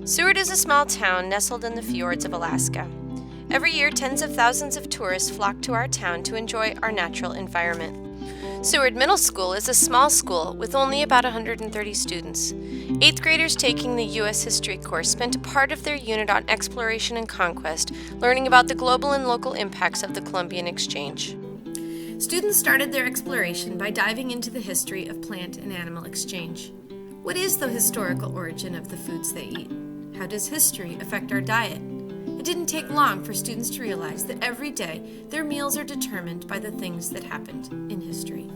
Seward is a small town nestled in the fjords of Alaska. Every year, tens of thousands of tourists flock to our town to enjoy our natural environment. Seward Middle School is a small school with only about 130 students. 8th graders taking the U.S. History course spent a part of their unit on exploration and conquest, learning about the global and local impacts of the Columbian Exchange. Students started their exploration by diving into the history of plant and animal exchange. What is the historical origin of the foods they eat? How does history affect our diet? It didn't take long for students to realize that every day their meals are determined by the things that happened in history.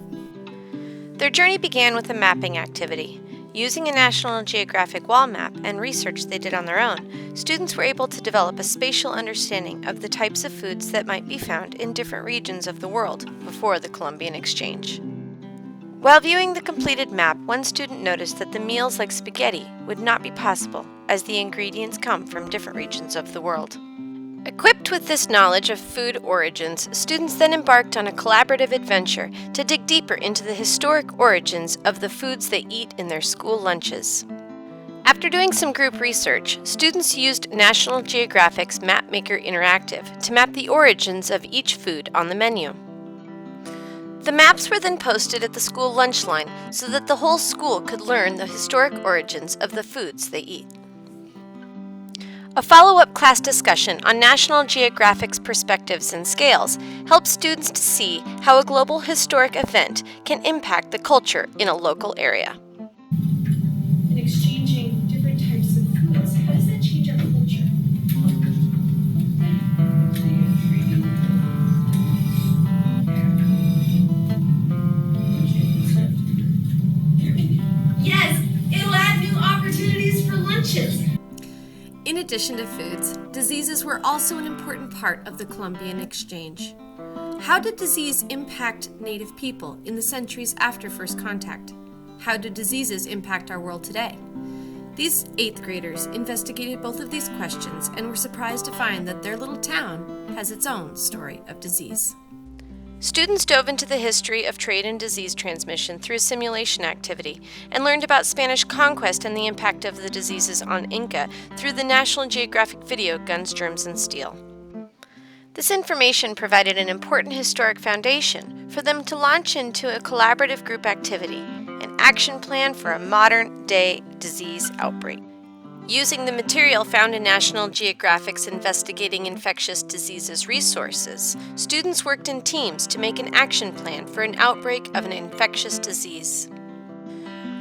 Their journey began with a mapping activity. Using a National Geographic wall map and research they did on their own, students were able to develop a spatial understanding of the types of foods that might be found in different regions of the world before the Columbian Exchange. While viewing the completed map, one student noticed that the meals like spaghetti would not be possible, as the ingredients come from different regions of the world. Equipped with this knowledge of food origins, students then embarked on a collaborative adventure to dig deeper into the historic origins of the foods they eat in their school lunches. After doing some group research, students used National Geographic's Mapmaker Interactive to map the origins of each food on the menu. The maps were then posted at the school lunch line so that the whole school could learn the historic origins of the foods they eat. A follow-up class discussion on National Geographic's perspectives and scales helps students to see how a global historic event can impact the culture in a local area. And exchanging different types of foods, how does that change our culture? Yes, it'll add new opportunities for lunches. In addition to foods, diseases were also an important part of the Columbian Exchange. How did disease impact Native people in the centuries after first contact? How do diseases impact our world today? These 8th graders investigated both of these questions and were surprised to find that their little town has its own story of disease. Students dove into the history of trade and disease transmission through a simulation activity and learned about Spanish conquest and the impact of the diseases on Inca through the National Geographic video Guns, Germs, and Steel. This information provided an important historic foundation for them to launch into a collaborative group activity, an action plan for a modern-day disease outbreak. Using the material found in National Geographic's Investigating Infectious Diseases resources, students worked in teams to make an action plan for an outbreak of an infectious disease.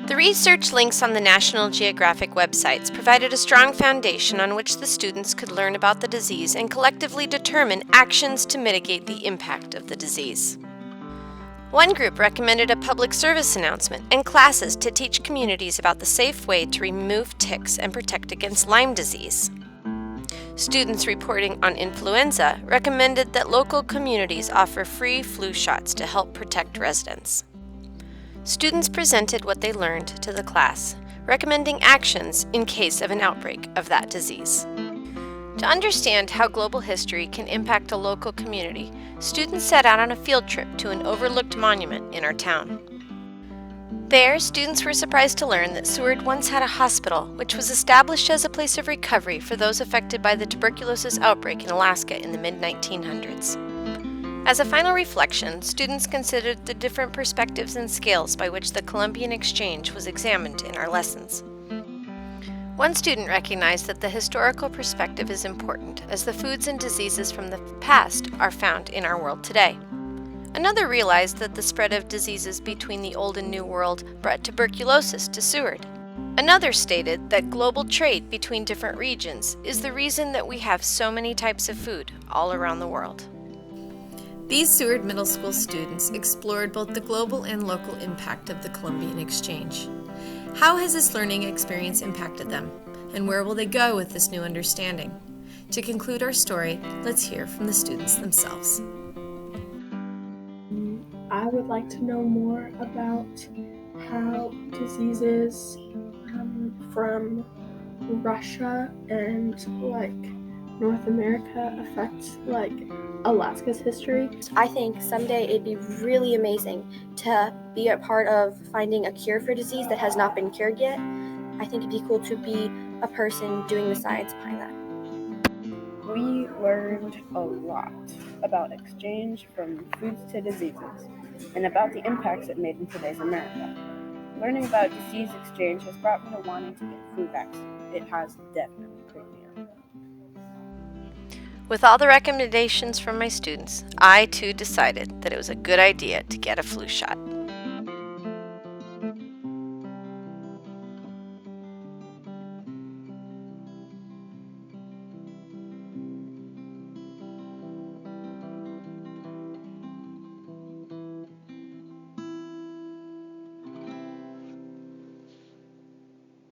The research links on the National Geographic websites provided a strong foundation on which the students could learn about the disease and collectively determine actions to mitigate the impact of the disease. One group recommended a public service announcement and classes to teach communities about the safe way to remove ticks and protect against Lyme disease. Students reporting on influenza recommended that local communities offer free flu shots to help protect residents. Students presented what they learned to the class, recommending actions in case of an outbreak of that disease. To understand how global history can impact a local community, students set out on a field trip to an overlooked monument in our town. There, students were surprised to learn that Seward once had a hospital, which was established as a place of recovery for those affected by the tuberculosis outbreak in Alaska in the mid-1900s. As a final reflection, students considered the different perspectives and scales by which the Columbian Exchange was examined in our lessons. One student recognized that the historical perspective is important, as the foods and diseases from the past are found in our world today. Another realized that the spread of diseases between the Old and New World brought tuberculosis to Seward. Another stated that global trade between different regions is the reason that we have so many types of food all around the world. These Seward Middle School students explored both the global and local impact of the Columbian Exchange. How has this learning experience impacted them, and where will they go with this new understanding? To conclude our story, let's hear from the students themselves. I would like to know more about how diseases from Russia and North America affect Alaska's history. I think someday it'd be really amazing to be a part of finding a cure for disease that has not been cured yet. I think it'd be cool to be a person doing the science behind that. We learned a lot about exchange from foods to diseases and about the impacts it made in today's America. Learning about disease exchange has brought me to wanting to get flu vaccine. It has definitely freaked me out. With all the recommendations from my students, I too decided that it was a good idea to get a flu shot.